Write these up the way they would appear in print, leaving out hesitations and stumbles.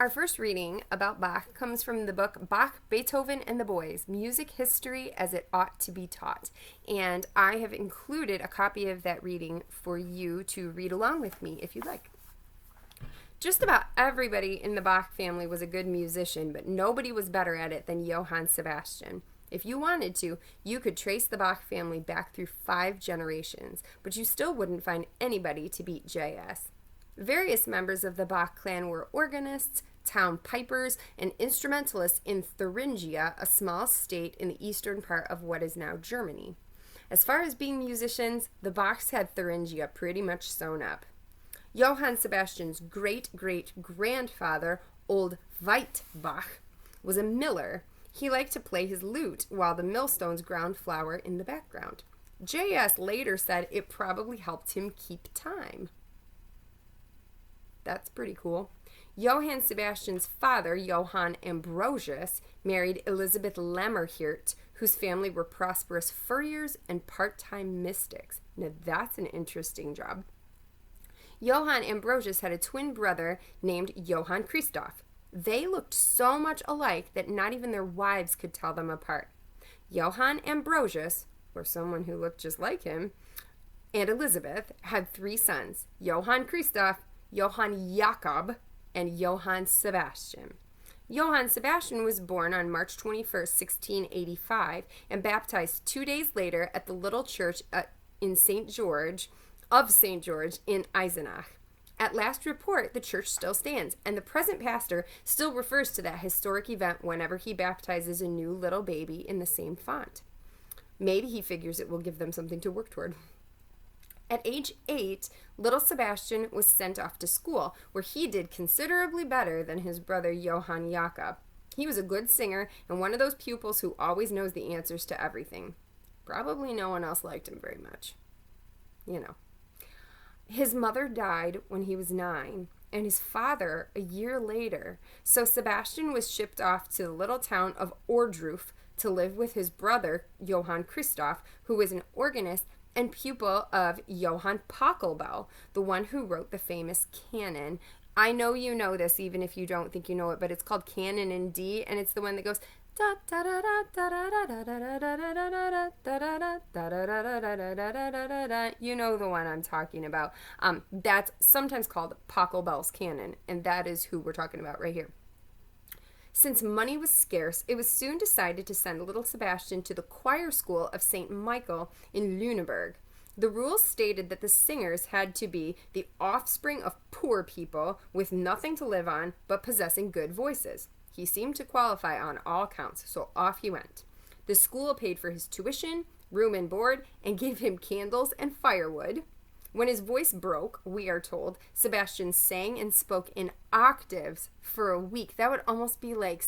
Our first reading about Bach comes from the book Bach, Beethoven, and the Boys, Music History as It Ought to Be Taught. And I have included a copy of that reading for you to read along with me if you'd like. Just about everybody in the Bach family was a good musician, but nobody was better at it than Johann Sebastian. If you wanted to, you could trace the Bach family back through 5 generations, but you still wouldn't find anybody to beat J.S. Various members of the Bach clan were organists, town pipers, and instrumentalists in Thuringia, a small state in the eastern part of what is now Germany. As far as being musicians, the Bachs had Thuringia pretty much sewn up. Johann Sebastian's great-great-grandfather, Old Veit Bach, was a miller. He liked to play his lute while the millstones ground flour in the background. J.S. later said it probably helped him keep time. That's pretty cool. Johann Sebastian's father, Johann Ambrosius, married Elizabeth Lammerhirt, whose family were prosperous furriers and part-time mystics. Now that's an interesting job. Johann Ambrosius had a twin brother named Johann Christoph. They looked so much alike that not even their wives could tell them apart. Johann Ambrosius, or someone who looked just like him, and Elizabeth had 3 sons, Johann Christoph, Johann Jakob, and Johann Sebastian. Johann Sebastian was born on March 21, 1685, and baptized 2 days later at the little church in St. George in Eisenach. At last report, the church still stands, and the present pastor still refers to that historic event whenever he baptizes a new little baby in the same font. Maybe he figures it will give them something to work toward. At age 8, little Sebastian was sent off to school, where he did considerably better than his brother Johann Jakob. He was a good singer and one of those pupils who always knows the answers to everything. Probably no one else liked him very much. His mother died when he was 9, and his father a year later, so Sebastian was shipped off to the little town of Ohrdruf to live with his brother Johann Christoph, who was an organist and pupil of Johann Pachelbel, the one who wrote the famous canon. I know you know this even if you don't think you know it, but it's called Canon in D, and it's the one that goes da da da da da da da da da da da da da da. You know the one I'm talking about. That's sometimes called Pachelbel's canon, and that is who we're talking about right here. Since money was scarce, it was soon decided to send little Sebastian to the choir school of St. Michael in Lüneburg. The rules stated that the singers had to be the offspring of poor people with nothing to live on but possessing good voices. He seemed to qualify on all counts, so off he went. The school paid for his tuition, room and board, and gave him candles and firewood. When his voice broke, we are told, Sebastian sang and spoke in octaves for a week. That would almost be like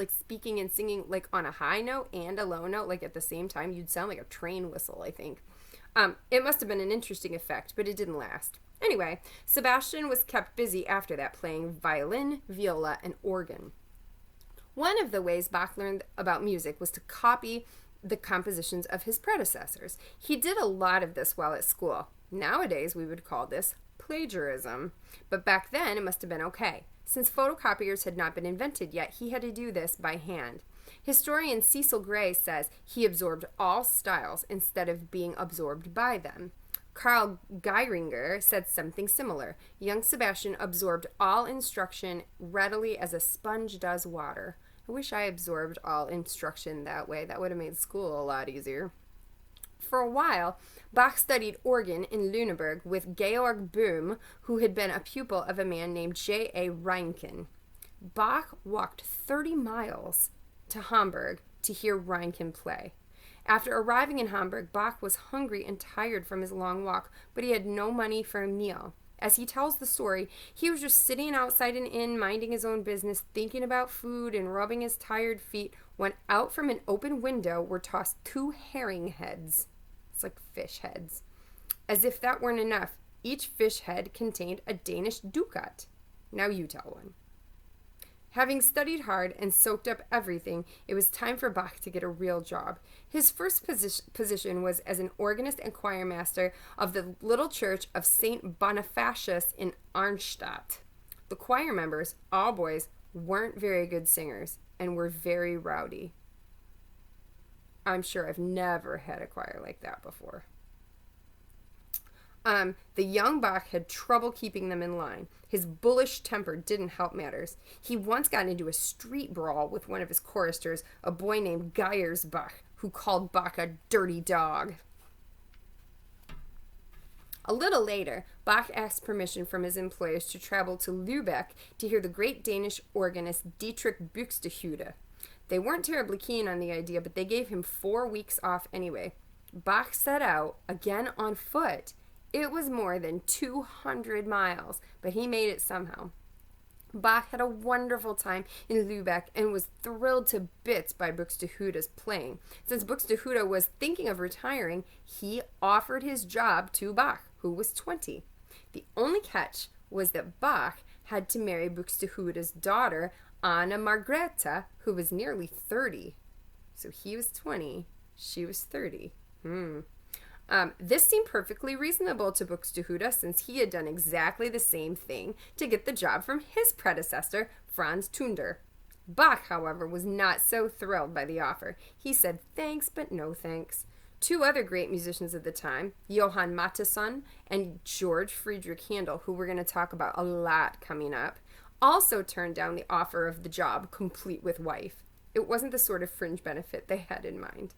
speaking and singing like on a high note and a low note, like at the same time. You'd sound like a train whistle, I think. It must have been an interesting effect, but it didn't last. Anyway, Sebastian was kept busy after that, playing violin, viola, and organ. One of the ways Bach learned about music was to copy the compositions of his predecessors. He did a lot of this while at school. Nowadays, we would call this plagiarism. But back then, it must have been okay. Since photocopiers had not been invented yet, he had to do this by hand. Historian Cecil Gray says he absorbed all styles instead of being absorbed by them. Karl Geiringer said something similar. Young Sebastian absorbed all instruction readily as a sponge does water. I wish I absorbed all instruction that way. That would have made school a lot easier. For a while, Bach studied organ in Lüneburg with Georg Böhm, who had been a pupil of a man named J.A. Reinken. Bach walked 30 miles to Hamburg to hear Reinken play. After arriving in Hamburg, Bach was hungry and tired from his long walk, but he had no money for a meal. As he tells the story, he was just sitting outside an inn, minding his own business, thinking about food and rubbing his tired feet, when out from an open window were tossed 2 herring heads. It's like fish heads. As if that weren't enough, each fish head contained a Danish ducat. Now you tell one. Having studied hard and soaked up everything, it was time for Bach to get a real job. His first position was as an organist and choir master of the little church of St. Bonifacius in Arnstadt. The choir members, all boys, weren't very good singers and were very rowdy. I'm sure I've never had a choir like that before. The young Bach had trouble keeping them in line. His bullish temper didn't help matters. He once got into a street brawl with one of his choristers, a boy named Geyersbach, who called Bach a dirty dog. A little later, Bach asked permission from his employers to travel to Lübeck to hear the great Danish organist Dietrich Buxtehude. They weren't terribly keen on the idea, but they gave him 4 weeks off anyway. Bach set out, again on foot. It was more than 200 miles, but he made it somehow. Bach had a wonderful time in Lübeck and was thrilled to bits by Buxtehude's playing. Since Buxtehude was thinking of retiring, he offered his job to Bach, who was 20. The only catch was that Bach had to marry Buxtehude's daughter, Anna Margrethe, who was nearly 30. So he was 20, she was 30. This seemed perfectly reasonable to Buxtehude, since he had done exactly the same thing to get the job from his predecessor, Franz Tunder. Bach, however, was not so thrilled by the offer. He said thanks, but no thanks. 2 other great musicians of the time, Johann Mattheson and George Friedrich Handel, who we're going to talk about a lot coming up, also turned down the offer of the job, complete with wife. It wasn't the sort of fringe benefit they had in mind.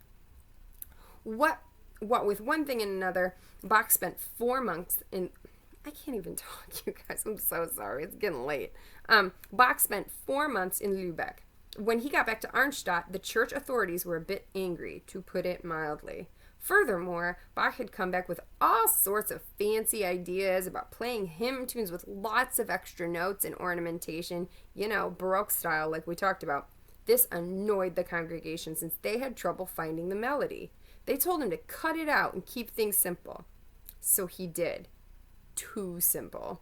What with one thing and another, Bach spent 4 months in... I can't even talk, you guys. I'm so sorry. It's getting late. Bach spent 4 months in Lübeck. When he got back to Arnstadt, the church authorities were a bit angry, to put it mildly. Furthermore, Bach had come back with all sorts of fancy ideas about playing hymn tunes with lots of extra notes and ornamentation, Baroque style like we talked about. This annoyed the congregation since they had trouble finding the melody. They told him to cut it out and keep things simple. So he did. Too simple.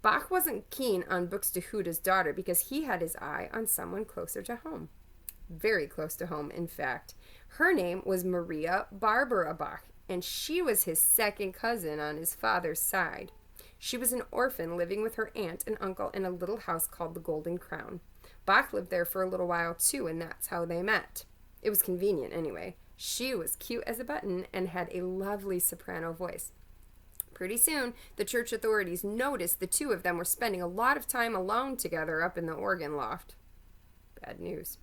Bach wasn't keen on Buxtehude's daughter because he had his eye on someone closer to home. Very close to home, in fact. Her name was Maria Barber Bach, and she was his second cousin on his father's side. She was an orphan living with her aunt and uncle in a little house called the Golden Crown. Bach lived there for a little while too, and that's how they met. It was convenient anyway. She was cute as a button and had a lovely soprano voice. Pretty soon, the church authorities noticed the 2 of them were spending a lot of time alone together up in the organ loft. Bad news.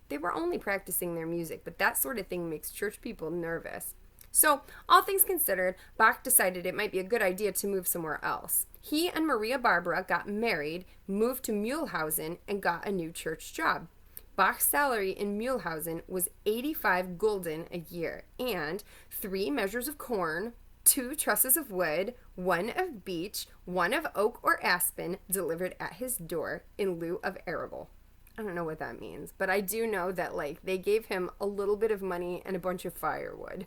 They were only practicing their music, but that sort of thing makes church people nervous. So, all things considered, Bach decided it might be a good idea to move somewhere else. He and Maria Barbara got married, moved to Mühlhausen, and got a new church job. Bach's salary in Mühlhausen was 85 gulden a year, and 3 measures of corn, 2 trusses of wood, 1 of beech, 1 of oak or aspen delivered at his door in lieu of arable. I don't know what that means, but I do know that they gave him a little bit of money and a bunch of firewood.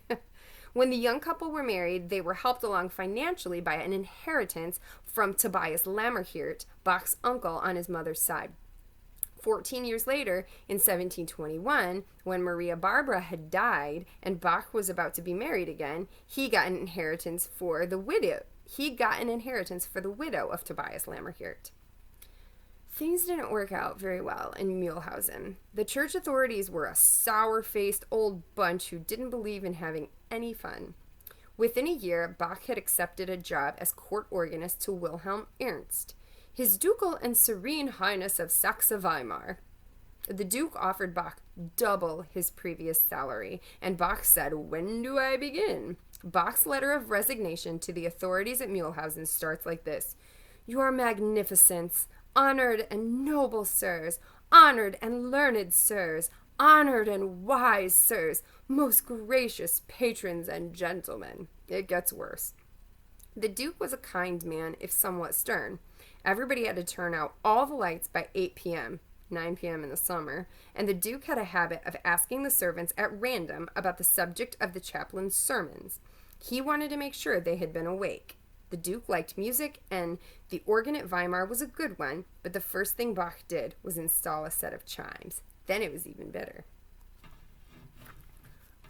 When the young couple were married, they were helped along financially by an inheritance from Tobias Lammerhirt, Bach's uncle on his mother's side. 14 years later, in 1721, when Maria Barbara had died and Bach was about to be married again, he got an inheritance for the widow. Of Tobias Lammerhirt. Things didn't work out very well in Mühlhausen. The church authorities were a sour-faced old bunch who didn't believe in having any fun. Within a year, Bach had accepted a job as court organist to Wilhelm Ernst, His Ducal and Serene Highness of Saxe-Weimar. The Duke offered Bach double his previous salary, and Bach said, "When do I begin?" Bach's letter of resignation to the authorities at Mühlhausen starts like this: "Your magnificence, honored and noble sirs, honored and learned sirs, honored and wise sirs, most gracious patrons and gentlemen." It gets worse. The Duke was a kind man, if somewhat stern. Everybody had to turn out all the lights by 8 p.m., 9 p.m. in the summer, and the Duke had a habit of asking the servants at random about the subject of the chaplain's sermons. He wanted to make sure they had been awake. The Duke liked music, and the organ at Weimar was a good one, but the first thing Bach did was install a set of chimes. Then it was even better.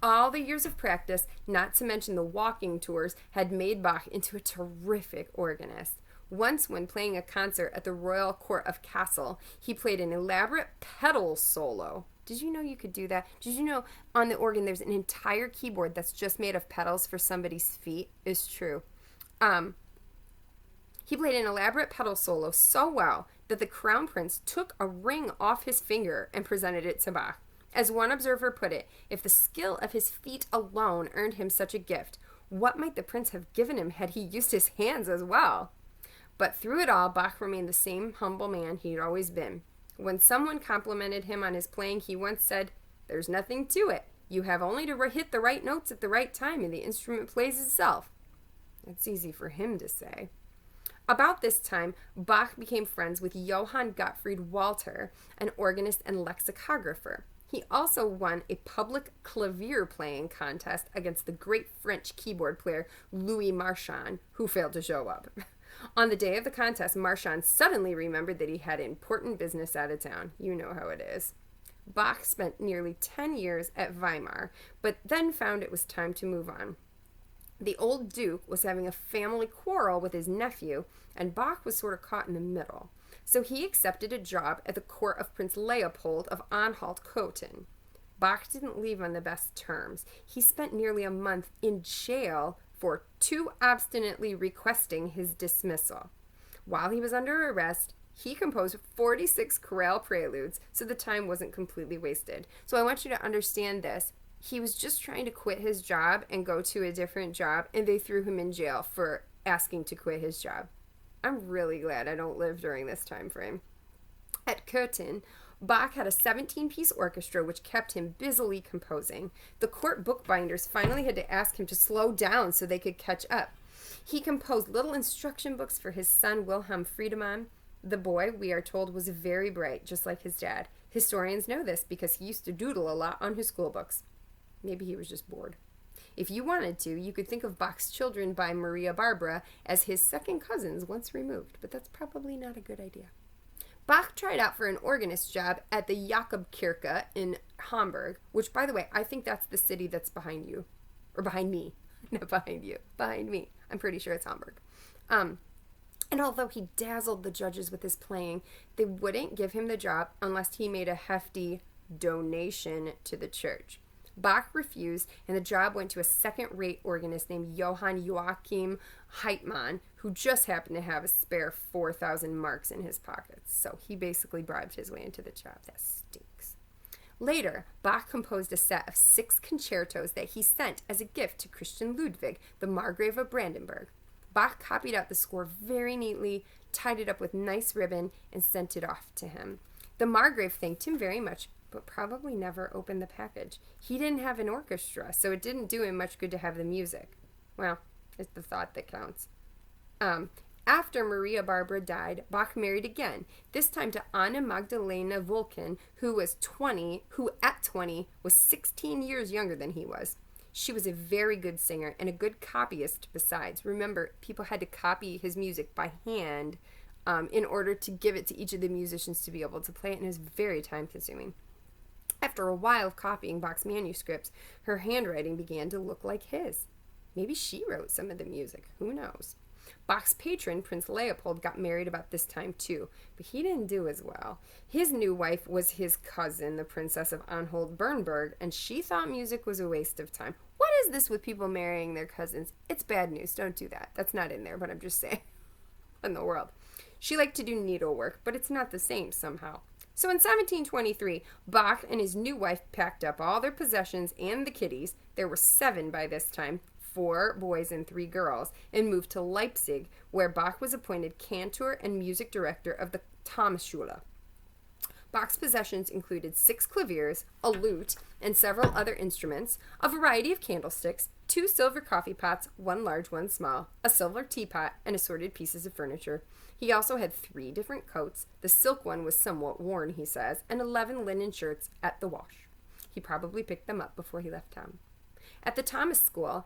All the years of practice, not to mention the walking tours, had made Bach into a terrific organist. Once, when playing a concert at the Royal Court of Kassel, he played an elaborate pedal solo. Did you know you could do that? Did you know on the organ there's an entire keyboard that's just made of pedals for somebody's feet? It's true. He played an elaborate pedal solo so well that the crown prince took a ring off his finger and presented it to Bach. As one observer put it, if the skill of his feet alone earned him such a gift, what might the prince have given him had he used his hands as well? But through it all, Bach remained the same humble man he'd always been. When someone complimented him on his playing, he once said, "There's nothing to it. You have only to hit the right notes at the right time and the instrument plays itself." That's easy for him to say. About this time, Bach became friends with Johann Gottfried Walter, an organist and lexicographer. He also won a public clavier playing contest against the great French keyboard player Louis Marchand, who failed to show up. On the day of the contest, Marchand suddenly remembered that he had important business out of town. You know how it is. Bach spent nearly 10 years at Weimar, but then found it was time to move on. The old duke was having a family quarrel with his nephew, and Bach was sort of caught in the middle. So he accepted a job at the court of Prince Leopold of Anhalt-Köthen. Bach didn't leave on the best terms. He spent nearly a month in jail for too obstinately requesting his dismissal. While he was under arrest, he composed 46 chorale preludes, so the time wasn't completely wasted. So I want you to understand this. He was just trying to quit his job and go to a different job, and they threw him in jail for asking to quit his job. I'm really glad I don't live during this time frame. At Köthen, Bach had a 17-piece orchestra which kept him busily composing. The court bookbinders finally had to ask him to slow down so they could catch up. He composed little instruction books for his son Wilhelm Friedemann. The boy, we are told, was very bright, just like his dad. Historians know this because he used to doodle a lot on his school books. Maybe he was just bored. If you wanted to, you could think of Bach's children by Maria Barbara as his second cousins once removed, but that's probably not a good idea. Bach tried out for an organist job at the Jakobkirche in Hamburg, which, by the way, I think that's the city that's behind you. Or behind me. Not behind you. Behind me. I'm pretty sure it's Hamburg. And although he dazzled the judges with his playing, they wouldn't give him the job unless he made a hefty donation to the church. Bach refused, and the job went to a second-rate organist named Johann Joachim Heitmann, who just happened to have a spare 4,000 marks in his pockets. So he basically bribed his way into the job. That stinks. Later, Bach composed a set of 6 concertos that he sent as a gift to Christian Ludwig, the Margrave of Brandenburg. Bach copied out the score very neatly, tied it up with nice ribbon, and sent it off to him. The Margrave thanked him very much, but probably never opened the package. He didn't have an orchestra, so it didn't do him much good to have the music. Well, it's the thought that counts. After Maria Barbara died, Bach married again, this time to Anna Magdalena Vulcan, who at 20 was 16 years younger than he was. She was a very good singer and a good copyist besides. Remember, people had to copy his music by hand in order to give it to each of the musicians to be able to play it, and it was very time-consuming. After a while of copying Bach's manuscripts, her handwriting began to look like his. Maybe she wrote some of the music. Who knows? Bach's patron, Prince Leopold, got married about this time too, but he didn't do as well. His new wife was his cousin, the Princess of Anhalt-Bernburg, and she thought music was a waste of time. What is this with people marrying their cousins? It's bad news. Don't do that. That's not in there, but I'm just saying. What in the world? She liked to do needlework, but it's not the same somehow. So in 1723, Bach and his new wife packed up all their possessions and the kiddies. There were 7 by this time, 4 boys and 3 girls, and moved to Leipzig, where Bach was appointed cantor and music director of the Thomasschule. Bach's possessions included 6 claviers, a lute, and several other instruments, a variety of candlesticks, 2 silver coffee pots, 1 large, 1 small, a silver teapot, and assorted pieces of furniture. He also had 3 different coats. The silk one was somewhat worn, he says, and 11 linen shirts at the wash. He probably picked them up before he left town. At the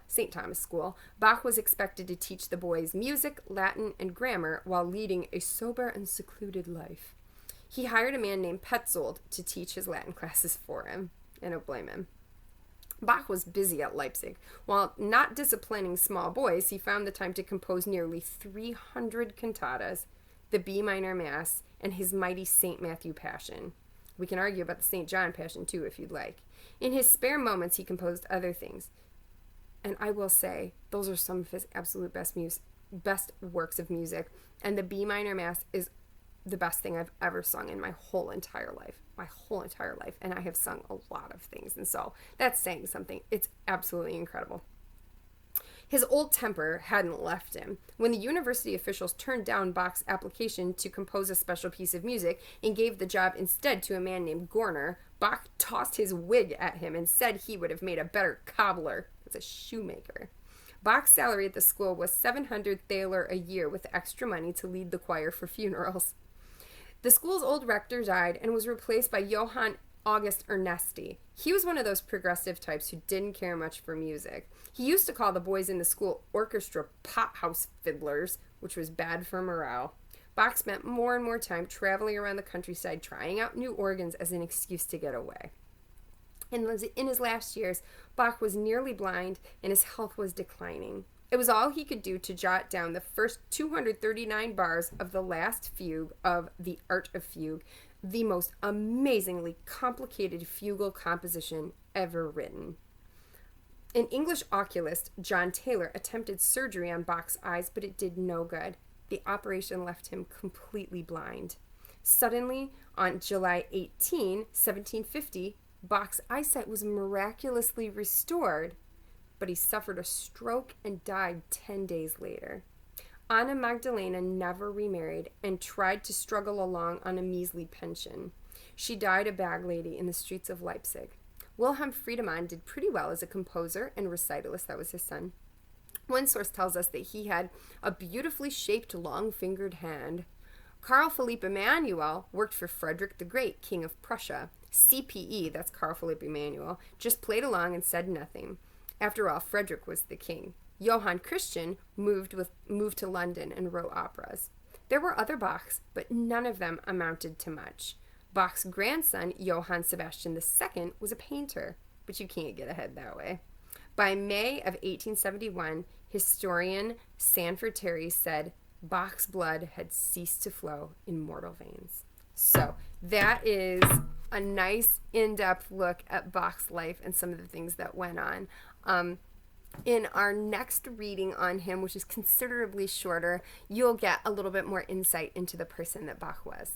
St. Thomas School, Bach was expected to teach the boys music, Latin, and grammar while leading a sober and secluded life. He hired a man named Petzold to teach his Latin classes for him. I don't blame him. Bach was busy at Leipzig. While not disciplining small boys, he found the time to compose nearly 300 cantatas, the B minor Mass, and his mighty St. Matthew Passion. We can argue about the St. John Passion too, if you'd like. In his spare moments, he composed other things. And I will say, those are some of his absolute best works of music. And the B minor Mass is the best thing I've ever sung in my whole entire life. And I have sung a lot of things. And so that's saying something. It's absolutely incredible. His old temper hadn't left him. When the university officials turned down Bach's application to compose a special piece of music and gave the job instead to a man named Gorner, Bach tossed his wig at him and said he would have made a better cobbler. That's a shoemaker. Bach's salary at the school was 700 thaler a year with extra money to lead the choir for funerals. The school's old rector died and was replaced by Johann August Ernesti. He was one of those progressive types who didn't care much for music. He used to call the boys in the school orchestra pothouse fiddlers, which was bad for morale. Bach spent more and more time traveling around the countryside trying out new organs as an excuse to get away. In his last years, Bach was nearly blind and his health was declining. It was all he could do to jot down the first 239 bars of the last fugue of The Art of Fugue, the most amazingly complicated fugal composition ever written. An English oculist, John Taylor, attempted surgery on Bach's eyes, but it did no good. The operation left him completely blind. Suddenly, on July 18, 1750, Bach's eyesight was miraculously restored, but he suffered a stroke and died 10 days later. Anna Magdalena never remarried and tried to struggle along on a measly pension. She died a bag lady in the streets of Leipzig. Wilhelm Friedemann did pretty well as a composer and recitalist. That was his son. One source tells us that he had a beautifully shaped, long-fingered hand. Carl Philipp Emanuel worked for Frederick the Great, King of Prussia. CPE, that's Carl Philipp Emanuel, just played along and said nothing. After all, Frederick was the king. Johann Christian moved to London and wrote operas. There were other Bachs, but none of them amounted to much. Bach's grandson, Johann Sebastian II, was a painter, but you can't get ahead that way. By May of 1871, historian Sanford Terry said Bach's blood had ceased to flow in mortal veins. So that is a nice in-depth look at Bach's life and some of the things that went on. In our next reading on him, which is considerably shorter, you'll get a little bit more insight into the person that Bach was.